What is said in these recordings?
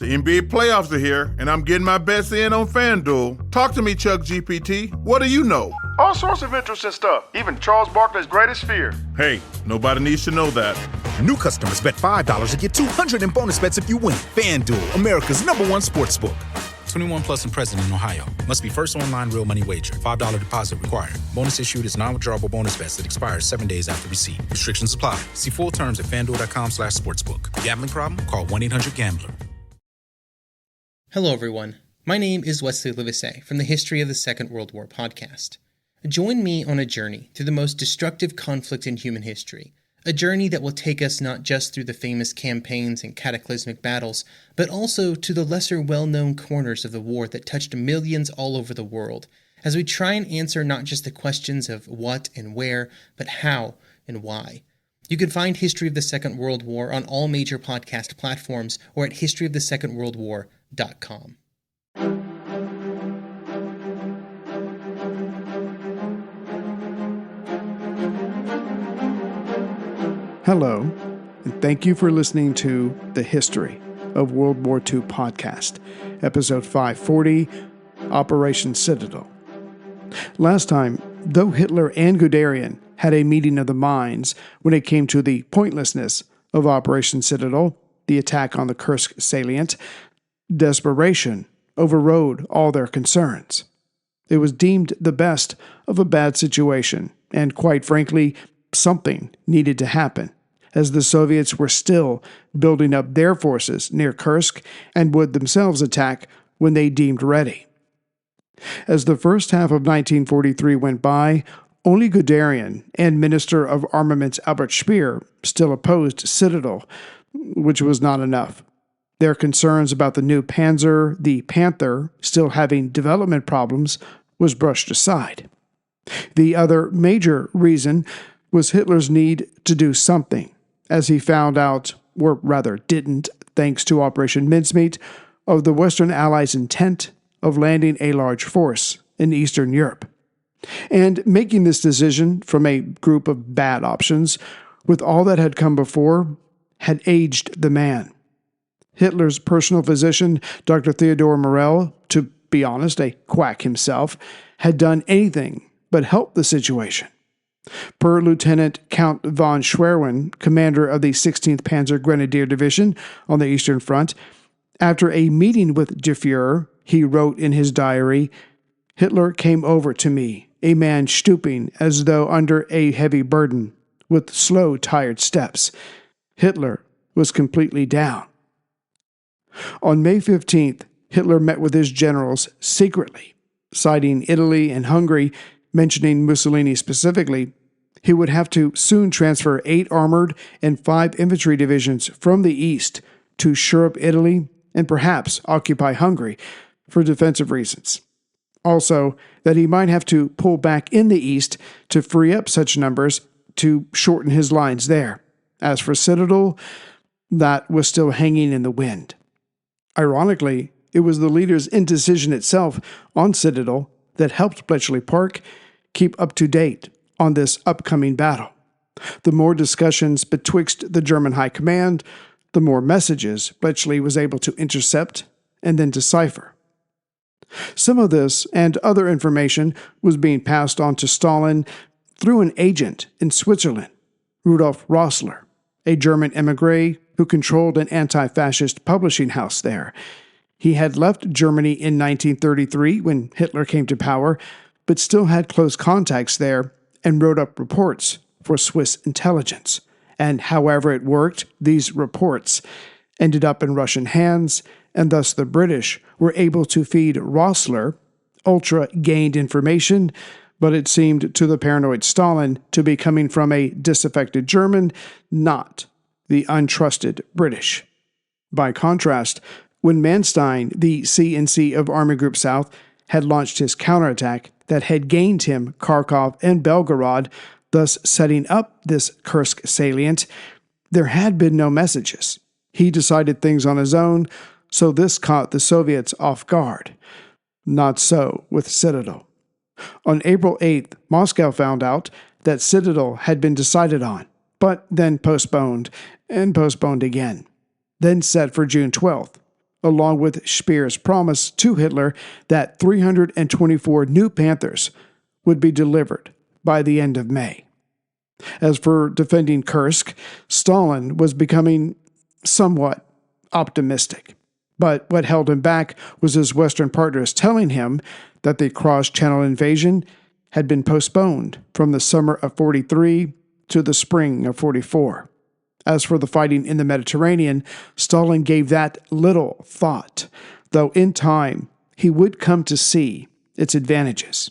The NBA playoffs are here, and I'm getting my bets in on FanDuel. Talk to me, Chuck GPT. What do you know? All sorts of interesting stuff, even Charles Barkley's greatest fear. Hey, nobody needs to know that. New customers bet $5 to get $200 in bonus bets if you win. FanDuel, America's #1 sportsbook. 21 plus and present in Ohio. Must be first online real money wager. $5 deposit required. Bonus issued is non-withdrawable bonus bets that expires 7 days after receipt. Restrictions apply. See full terms at FanDuel.com/sportsbook. Gambling problem? Call 1-800-GAMBLER. Hello, everyone. My name is Wesley Livesey from the History of the Second World War podcast. Join me on a journey through the most destructive conflict in human history, a journey that will take us not just through the famous campaigns and cataclysmic battles, but also to the lesser well-known corners of the war that touched millions all over the world, as we try and answer not just the questions of what and where, but how and why. You can find History of the Second World War on all major podcast platforms or at historyofthesecondworldwar.com. Hello, and thank you for listening to the History of World War II podcast, episode 540, Operation Citadel. Last time, though Hitler and Guderian had a meeting of the minds when it came to the pointlessness of Operation Citadel, the attack on the Kursk salient, desperation overrode all their concerns. It was deemed the best of a bad situation, and quite frankly, something needed to happen, as the Soviets were still building up their forces near Kursk and would themselves attack when they deemed ready. As the first half of 1943 went by, only Guderian and Minister of Armaments Albert Speer still opposed Citadel, which was not enough. Their concerns about the new Panzer, the Panther, still having development problems, was brushed aside. The other major reason was Hitler's need to do something, as he found out, or rather didn't, thanks to Operation Mincemeat, of the Western Allies' intent of landing a large force in Eastern Europe. And making this decision from a group of bad options, with all that had come before, had aged the man. Hitler's personal physician, Dr. Theodor Morell, to be honest, a quack himself, had done anything but help the situation. Per Lieutenant Count von Schwerin, commander of the 16th Panzer Grenadier Division on the Eastern Front, after a meeting with Der Fuhrer, he wrote in his diary, "Hitler came over to me, a man stooping as though under a heavy burden, with slow, tired steps. Hitler was completely down." On May 15th, Hitler met with his generals secretly, citing Italy and Hungary, mentioning Mussolini specifically. He would have to soon transfer 8 armored and 5 infantry divisions from the east to shore up Italy and perhaps occupy Hungary for defensive reasons. Also, that he might have to pull back in the east to free up such numbers to shorten his lines there. As for Citadel, that was still hanging in the wind. Ironically, it was the leader's indecision itself on Citadel that helped Bletchley Park keep up to date on this upcoming battle. The more discussions betwixt the German High Command, the more messages Bletchley was able to intercept and then decipher. Some of this and other information was being passed on to Stalin through an agent in Switzerland, Rudolf Rossler, a German émigré who controlled an anti-fascist publishing house there. He had left Germany in 1933 when Hitler came to power, but still had close contacts there and wrote up reports for Swiss intelligence. And however it worked, these reports ended up in Russian hands, and thus the British were able to feed Rossler ultra-gained information, but it seemed to the paranoid Stalin to be coming from a disaffected German, not the untrusted British. By contrast, when Manstein, the CNC of Army Group South, had launched his counterattack that had gained him Kharkov and Belgorod, thus setting up this Kursk salient, there had been no messages. He decided things on his own, so this caught the Soviets off guard. Not so with Citadel. On April 8th, Moscow found out that Citadel had been decided on, but then postponed, and postponed again. Then set for June 12th, along with Speer's promise to Hitler that 324 new Panthers would be delivered by the end of May. As for defending Kursk, Stalin was becoming somewhat optimistic. But what held him back was his Western partners telling him that the cross-channel invasion had been postponed from the summer of 43 to the spring of 44. As for the fighting in the Mediterranean, Stalin gave that little thought, though in time he would come to see its advantages.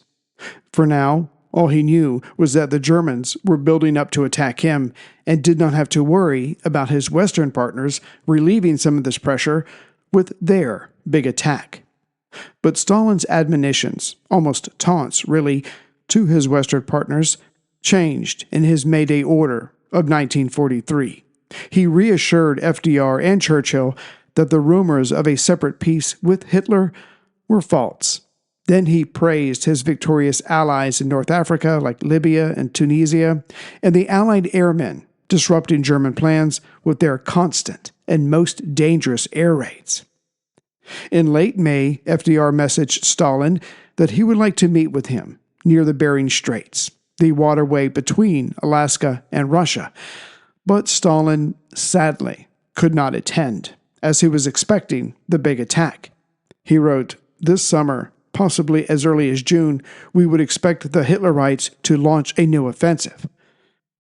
For now, all he knew was that the Germans were building up to attack him and did not have to worry about his Western partners relieving some of this pressure with their big attack. But Stalin's admonitions, almost taunts really, to his Western partners changed in his May Day order of 1943. He reassured FDR and Churchill that the rumors of a separate peace with Hitler were false. Then he praised his victorious allies in North Africa like Libya and Tunisia, and the Allied airmen disrupting German plans with their constant and most dangerous air raids. In late May, FDR messaged Stalin that he would like to meet with him near the Bering Straits, the waterway between Alaska and Russia. But Stalin, sadly, could not attend, as he was expecting the big attack. He wrote, "This summer, possibly as early as June, we would expect the Hitlerites to launch a new offensive."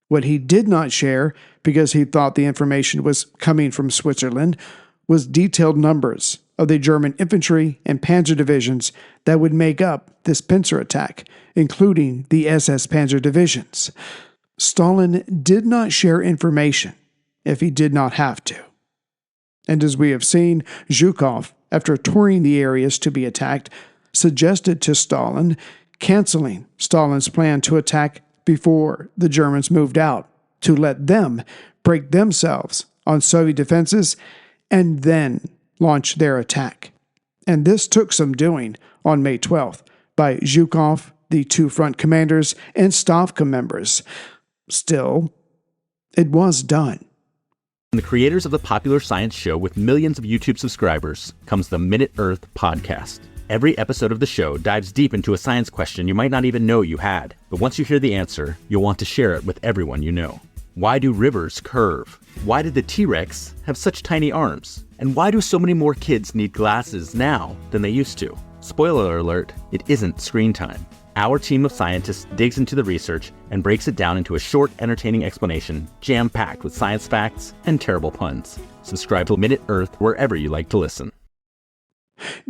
What he did not share, because he thought the information was coming from Switzerland, was detailed numbers of the German infantry and panzer divisions that would make up this pincer attack, including the SS Panzer divisions. Stalin did not share information if he did not have to. And as we have seen, Zhukov, after touring the areas to be attacked, suggested to Stalin canceling Stalin's plan to attack before the Germans moved out, to let them break themselves on Soviet defenses and then launch their attack. And this took some doing on May 12th by Zhukov, the two front commanders, and Stavka members. Still, it was done. From the creators of the popular science show with millions of YouTube subscribers comes the Minute Earth podcast. Every episode of the show dives deep into a science question you might not even know you had. But once you hear the answer, you'll want to share it with everyone you know. Why do rivers curve? Why did the T-Rex have such tiny arms? And why do so many more kids need glasses now than they used to? Spoiler alert, it isn't screen time. Our team of scientists digs into the research and breaks it down into a short, entertaining explanation, jam-packed with science facts and terrible puns. Subscribe to Minute Earth wherever you like to listen.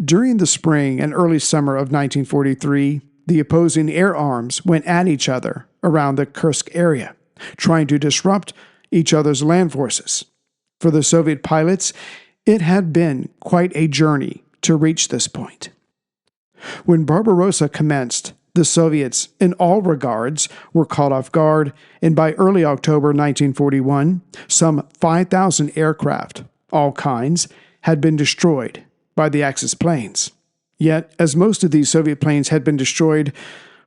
During the spring and early summer of 1943, the opposing air arms went at each other around the Kursk area, trying to disrupt each other's land forces. For the Soviet pilots, it had been quite a journey to reach this point. When Barbarossa commenced, the Soviets, in all regards, were caught off guard, and by early October 1941, some 5,000 aircraft, all kinds, had been destroyed by the Axis planes. Yet, as most of these Soviet planes had been destroyed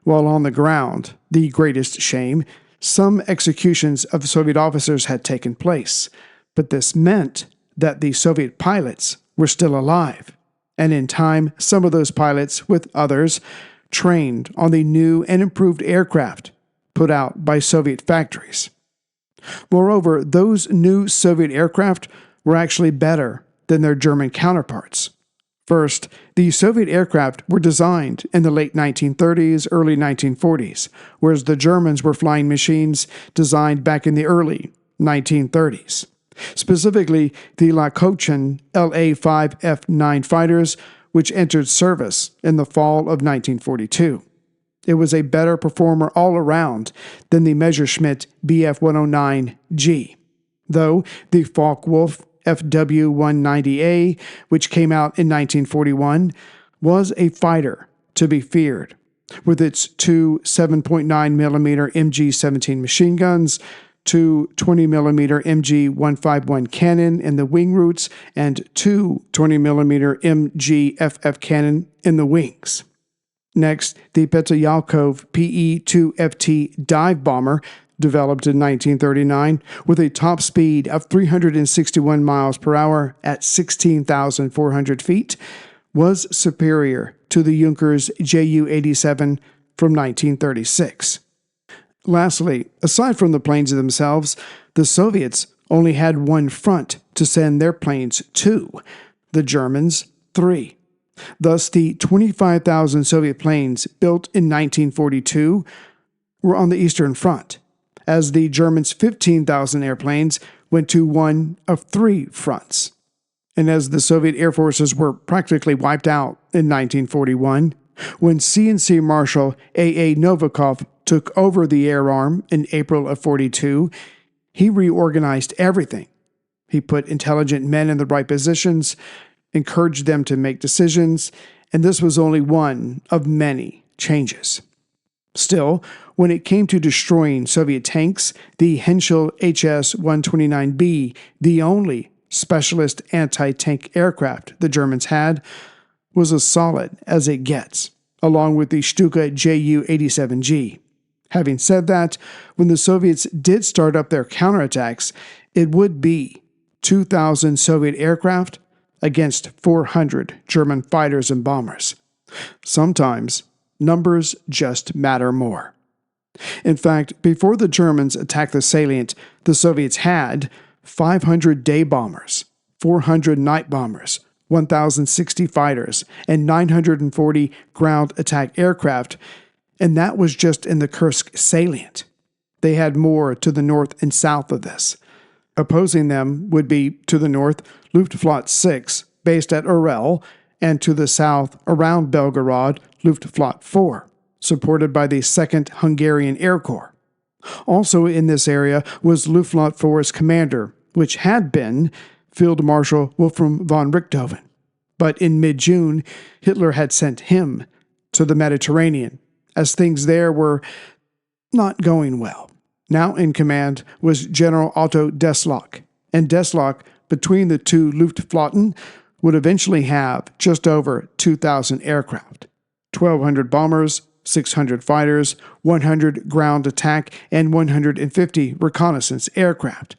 while on the ground, the greatest shame, some executions of Soviet officers had taken place. But this meant that the Soviet pilots were still alive, and in time, some of those pilots, with others, trained on the new and improved aircraft put out by Soviet factories. Moreover, those new Soviet aircraft were actually better than their German counterparts. First, the Soviet aircraft were designed in the late 1930s, early 1940s, whereas the Germans were flying machines designed back in the early 1930s. Specifically, the Lakochin LA-5 F-9 fighters, which entered service in the fall of 1942. It was a better performer all around than the Messerschmitt Bf-109G, though the Focke-Wulf FW-190A, which came out in 1941, was a fighter to be feared, with its two 7.9mm MG-17 machine guns, two 20mm MG-151 cannon in the wing roots, and two 20mm MG-FF cannon in the wings. Next, the Petroyakov PE-2FT dive bomber, developed in 1939 with a top speed of 361 miles per hour at 16,400 feet, was superior to the Junkers Ju-87 from 1936. Lastly, aside from the planes themselves, the Soviets only had one front to send their planes to, the Germans 3. Thus, the 25,000 Soviet planes built in 1942 were on the Eastern Front, as the Germans' 15,000 airplanes went to one of 3 fronts. And as the Soviet air forces were practically wiped out in 1941, when CNC Marshal A.A. Novikov took over the air arm in April of 42, he reorganized everything. He put intelligent men in the right positions, encouraged them to make decisions, and this was only one of many changes. Still, when it came to destroying Soviet tanks, the Henschel HS-129B, the only specialist anti-tank aircraft the Germans had, was as solid as it gets, along with the Stuka Ju-87G. Having said that, when the Soviets did start up their counterattacks, it would be 2,000 Soviet aircraft against 400 German fighters and bombers. Sometimes, numbers just matter more. In fact, before the Germans attacked the salient, the Soviets had 500 day bombers, 400 night bombers, 1,060 fighters, and 940 ground attack aircraft, and that was just in the Kursk salient. They had more to the north and south of this. Opposing them would be, to the north, Luftflotte 6, based at Orel, and to the south, around Belgorod, Luftflotte 4, supported by the 2nd Hungarian Air Corps. Also in this area was Luftflotte 4's commander, which had been Field Marshal Wolfram von Richthofen. But in mid-June, Hitler had sent him to the Mediterranean, as things there were not going well. Now in command was General Otto Deslock, and Deslock, between the two Luftflotten, would eventually have just over 2,000 aircraft, 1,200 bombers, 600 fighters, 100 ground attack, and 150 reconnaissance aircraft.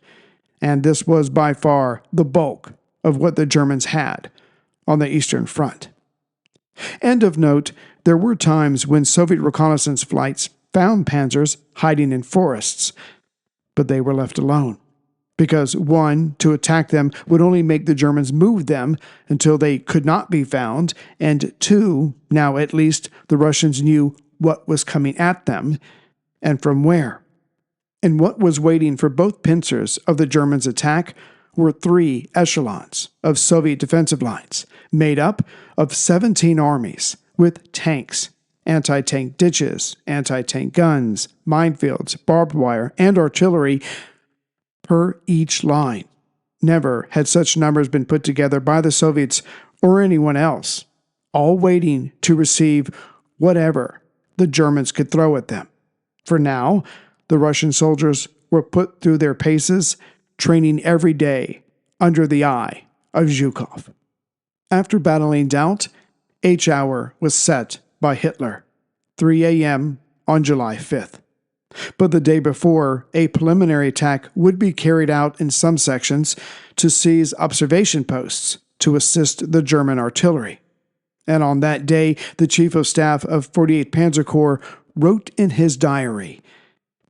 And this was by far the bulk of what the Germans had on the Eastern Front. And of note, there were times when Soviet reconnaissance flights found panzers hiding in forests, but they were left alone. Because, 1, to attack them would only make the Germans move them until they could not be found, and 2, now at least the Russians knew what was coming at them, and from where. And what was waiting for both pincers of the Germans' attack were 3 echelons of Soviet defensive lines, made up of 17 armies, with tanks, anti-tank ditches, anti-tank guns, minefields, barbed wire, and artillery per each line. Never had such numbers been put together by the Soviets or anyone else, all waiting to receive whatever the Germans could throw at them. For now, the Russian soldiers were put through their paces, training every day under the eye of Zhukov. After battling doubt, H-hour was set by Hitler, 3 a.m. on July 5th. But the day before, a preliminary attack would be carried out in some sections to seize observation posts to assist the German artillery. And on that day, the Chief of Staff of 48th Panzer Corps wrote in his diary,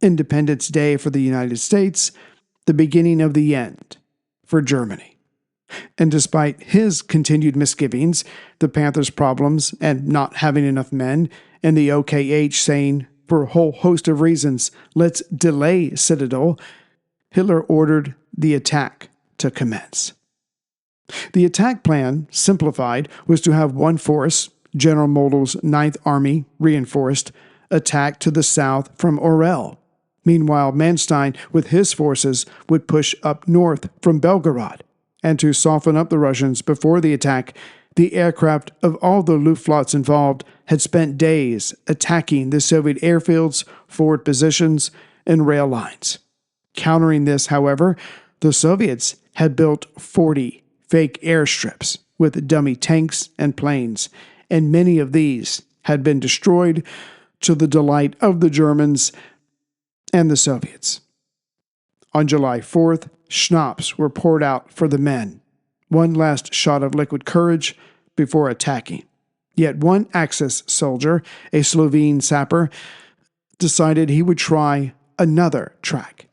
"Independence Day for the United States, the beginning of the end for Germany." And despite his continued misgivings, the Panthers' problems and not having enough men, and the OKH saying, for a whole host of reasons, let's delay Citadel, Hitler ordered the attack to commence. The attack plan, simplified, was to have one force, General Model's 9th Army, reinforced, attack to the south from Orel. Meanwhile, Manstein, with his forces, would push up north from Belgorod. And to soften up the Russians before the attack, the aircraft of all the Luftflottes involved had spent days attacking the Soviet airfields, forward positions, and rail lines. Countering this, however, the Soviets had built 40 fake airstrips with dummy tanks and planes, and many of these had been destroyed to the delight of the Germans and the Soviets. On July 4th, schnapps were poured out for the men, one last shot of liquid courage before attacking. Yet one Axis soldier, a Slovene sapper, decided he would try another track.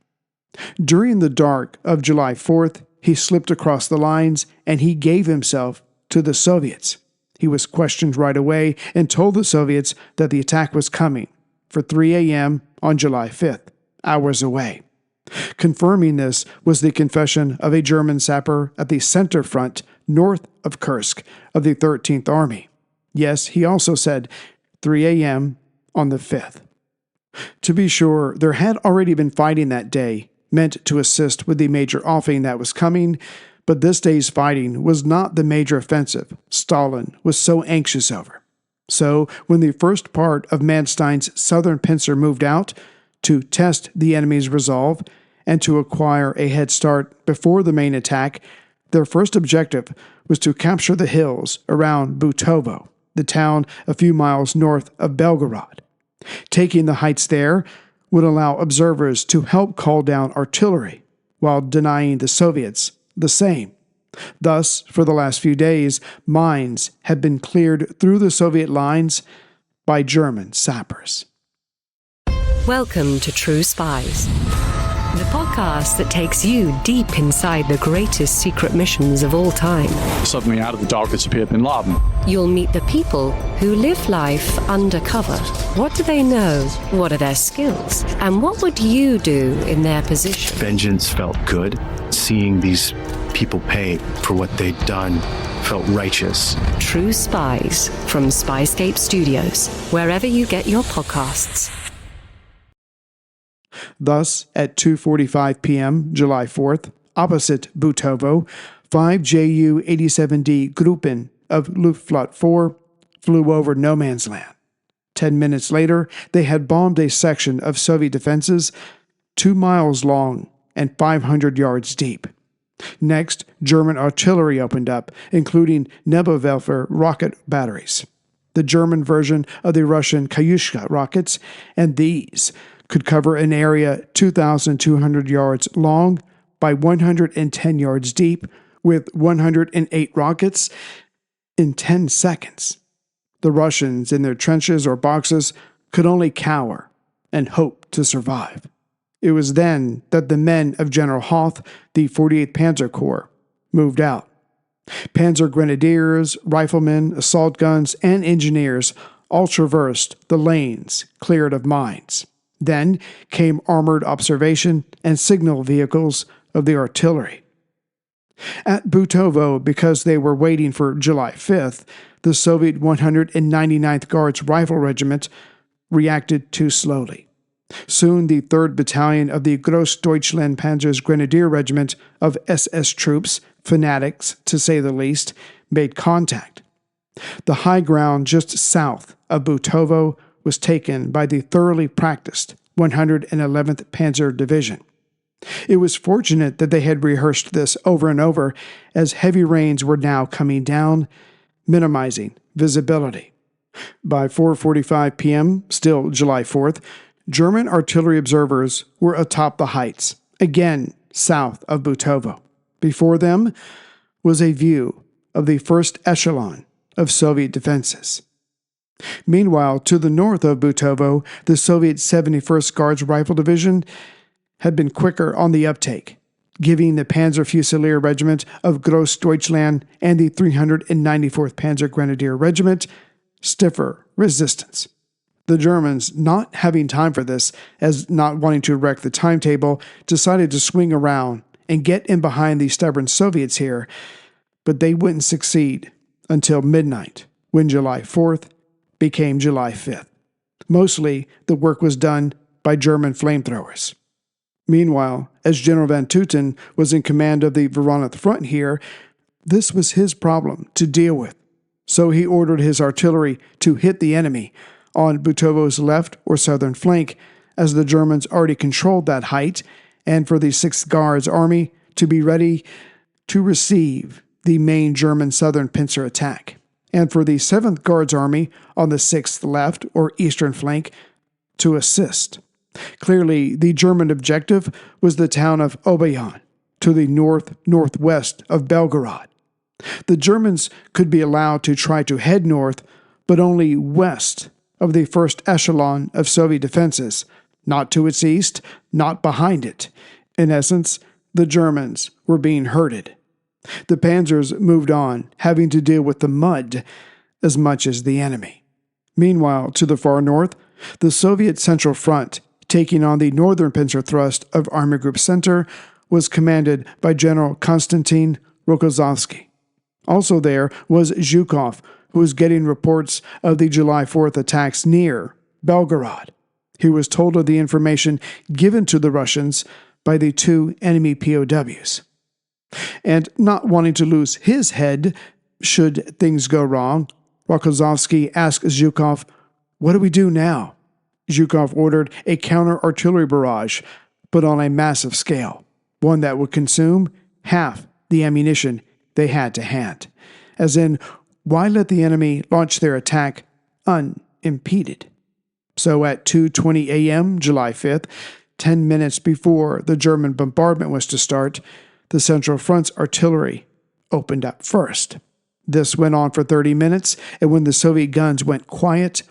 During the dark of July 4th, he slipped across the lines and he gave himself to the Soviets. He was questioned right away and told the Soviets that the attack was coming for 3 a.m. on July 5th, hours away. Confirming this was the confession of a German sapper at the center front north of Kursk of the 13th Army. Yes, he also said 3 a.m. on the 5th. To be sure, there had already been fighting that day, meant to assist with the major offing that was coming, but this day's fighting was not the major offensive Stalin was so anxious over. So, when the first part of Manstein's southern pincer moved out to test the enemy's resolve and to acquire a head start before the main attack, their first objective was to capture the hills around Butovo, the town a few miles north of Belgorod. Taking the heights there would allow observers to help call down artillery, while denying the Soviets the same. Thus, for the last few days, mines had been cleared through the Soviet lines by German sappers. Welcome to True Spies, the podcast that takes you deep inside the greatest secret missions of all time. Suddenly, out of the darkness appeared Bin Laden. You'll meet the people who live life undercover. What do they know? What are their skills? And what would you do in their position? Vengeance felt good. Seeing these people pay for what they'd done felt righteous. True Spies from Spyscape Studios, wherever you get your podcasts. Thus, at 2:45 p.m., July 4th, opposite Butovo, 5 Ju-87D Gruppen of Luftflotte 4 flew over no man's land. 10 minutes later, they had bombed a section of Soviet defenses 2 miles long and 500 yards deep. Next, German artillery opened up, including Nebelwerfer rocket batteries, the German version of the Russian Kayushka rockets, and these could cover an area 2,200 yards long by 110 yards deep with 108 rockets in 10 seconds. The Russians in their trenches or boxes could only cower and hope to survive. It was then that the men of General Hoth, the 48th Panzer Corps, moved out. Panzer grenadiers, riflemen, assault guns, and engineers all traversed the lanes cleared of mines. Then came armored observation and signal vehicles of the artillery. At Butovo, because they were waiting for July 5th, the Soviet 199th Guards Rifle Regiment reacted too slowly. Soon the 3rd Battalion of the Grossdeutschland Panzer's Grenadier Regiment of SS troops, fanatics to say the least, made contact. The high ground just south of Butovo was taken by the thoroughly practiced 111th Panzer Division. It was fortunate that they had rehearsed this over and over, as heavy rains were now coming down, minimizing visibility. By 4:45 p.m., still July 4th, German artillery observers were atop the heights, again south of Butovo. Before them was a view of the first echelon of Soviet defenses. Meanwhile, to the north of Butovo, the Soviet 71st Guards Rifle Division had been quicker on the uptake, giving the Panzer Fusilier Regiment of Grossdeutschland and the 394th Panzer Grenadier Regiment stiffer resistance. The Germans, not having time for this, as not wanting to wreck the timetable, decided to swing around and get in behind the stubborn Soviets here, but they wouldn't succeed until midnight, when July 4th became July 5th. Mostly, the work was done by German flamethrowers. Meanwhile, as General Van Tutten was in command of the Voronezh front here, this was his problem to deal with. So he ordered his artillery to hit the enemy on Butovo's left or southern flank, as the Germans already controlled that height, and for the 6th Guards Army to be ready to receive the main German southern pincer attack, and for the 7th Guards Army on the 6th left or eastern flank to assist. Clearly, the German objective was the town of Obayan, to the northwest of Belgorod. The Germans could be allowed to try to head north, but only west of the first echelon of Soviet defenses, not to its east, not behind it. In essence, the Germans were being herded. The panzers moved on, having to deal with the mud as much as the enemy. Meanwhile, to the far north, the Soviet Central Front, taking on the northern pincer thrust of Army Group Center, was commanded by General Konstantin Rokossovsky. Also there was Zhukov, who was getting reports of the July 4th attacks near Belgorod. He was told of the information given to the Russians by the two enemy POWs. And not wanting to lose his head should things go wrong, Rokossovsky asked Zhukov, "What do we do now?" Zhukov ordered a counter-artillery barrage, but on a massive scale, one that would consume half the ammunition they had to hand. As in, why let the enemy launch their attack unimpeded? So at 2:20 a.m., July 5th, 10 minutes before the German bombardment was to start, the Central Front's artillery opened up first. This went on for 30 minutes, and when the Soviet guns went quiet,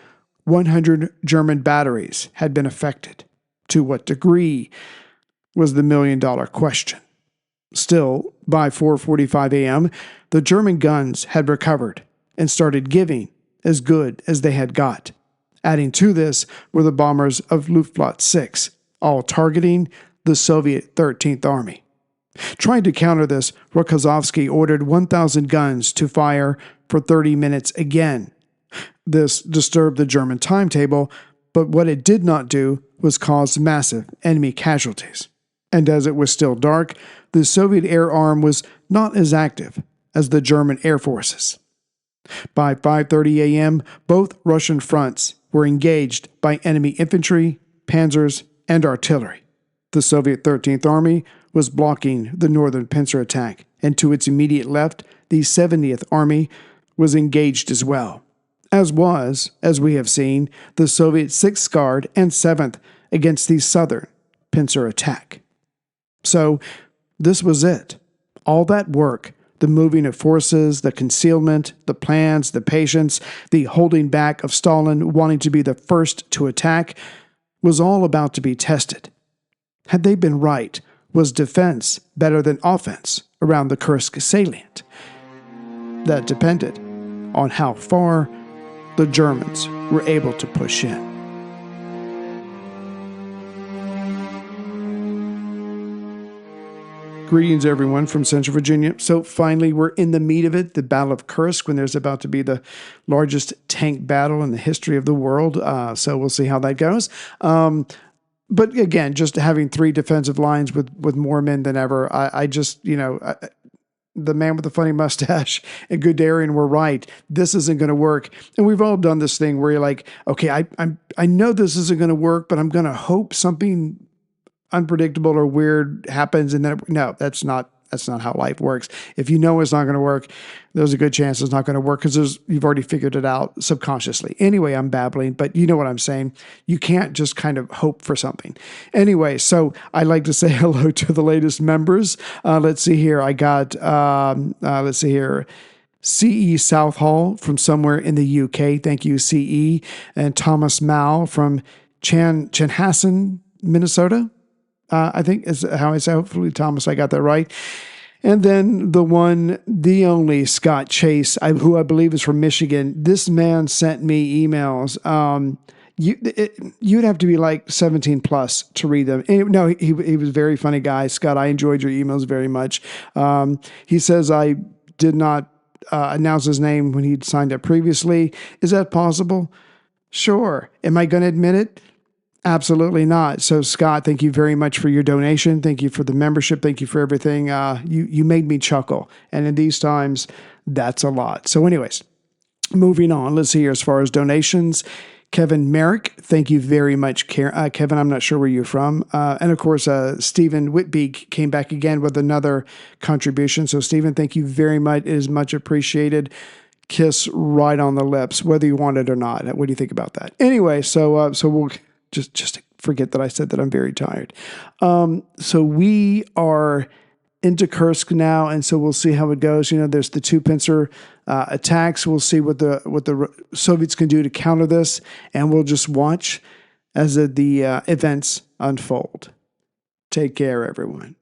100 German batteries had been affected. To what degree was the million-dollar question. Still, by 4:45 a.m., the German guns had recovered and started giving as good as they had got. Adding to this were the bombers of Luftwaffe 6, all targeting the Soviet 13th Army. Trying to counter this, Rokossovsky ordered 1,000 guns to fire for 30 minutes again. This disturbed the German timetable, but what it did not do was cause massive enemy casualties. And as it was still dark, the Soviet air arm was not as active as the German air forces. By 5:30 a.m., both Russian fronts were engaged by enemy infantry, panzers, and artillery. The Soviet 13th Army was blocking the northern pincer attack, and to its immediate left, the 70th Army was engaged as well, as was, as we have seen, the Soviet 6th Guard and 7th against the southern pincer attack. So, this was it. All that work, the moving of forces, the concealment, the plans, the patience, the holding back of Stalin wanting to be the first to attack, was all about to be tested. Had they been right, was defense better than offense around the Kursk salient? That depended on how far the Germans were able to push in. Greetings, everyone, from Central Virginia. So finally, we're in the meat of it, the Battle of Kursk, when there's about to be the largest tank battle in the history of the world. So we'll see how that goes. But again, just having three defensive lines with more men than ever, I just, the man with the funny mustache and Guderian were right. This isn't going to work. And we've all done this thing where you're like, okay, I know this isn't going to work, but I'm going to hope something unpredictable or weird happens. And then, no, that's not how life works. If you know it's not going to work, there's a good chance it's not going to work because you've already figured it out subconsciously. Anyway, I'm babbling, but you know what I'm saying. You can't just kind of hope for something. Anyway, so I'd like to say hello to the latest members. Let's see here. I got, CE Southall from somewhere in the UK. Thank you, CE. And Thomas Mao from Chanhassen, Minnesota. I think is how I say. Hopefully, Thomas, I got that right. And then the only Scott Chase, who I believe is from Michigan. This man sent me emails. You'd have to be like 17 plus to read them. No, he was a very funny guy. Scott, I enjoyed your emails very much. He says I did not announce his name when he'd signed up previously. Is that possible? Sure. Am I going to admit it? Absolutely not. So, Scott, thank you very much for your donation. Thank you for the membership. Thank you for everything. You made me chuckle. And in these times, that's a lot. So anyways, moving on. Let's see here as far as donations. Kevin Merrick, thank you very much, Kevin. I'm not sure where you're from. And of course, Stephen Whitby came back again with another contribution. So, Stephen, thank you very much. It is much appreciated. Kiss right on the lips, whether you want it or not. What do you think about that? Anyway, so we'll... Just forget that I said that I'm very tired. So we are into Kursk now, and so we'll see how it goes. There's the two pincer attacks. We'll see what the Soviets can do to counter this, and we'll just watch as the events unfold. Take care, everyone.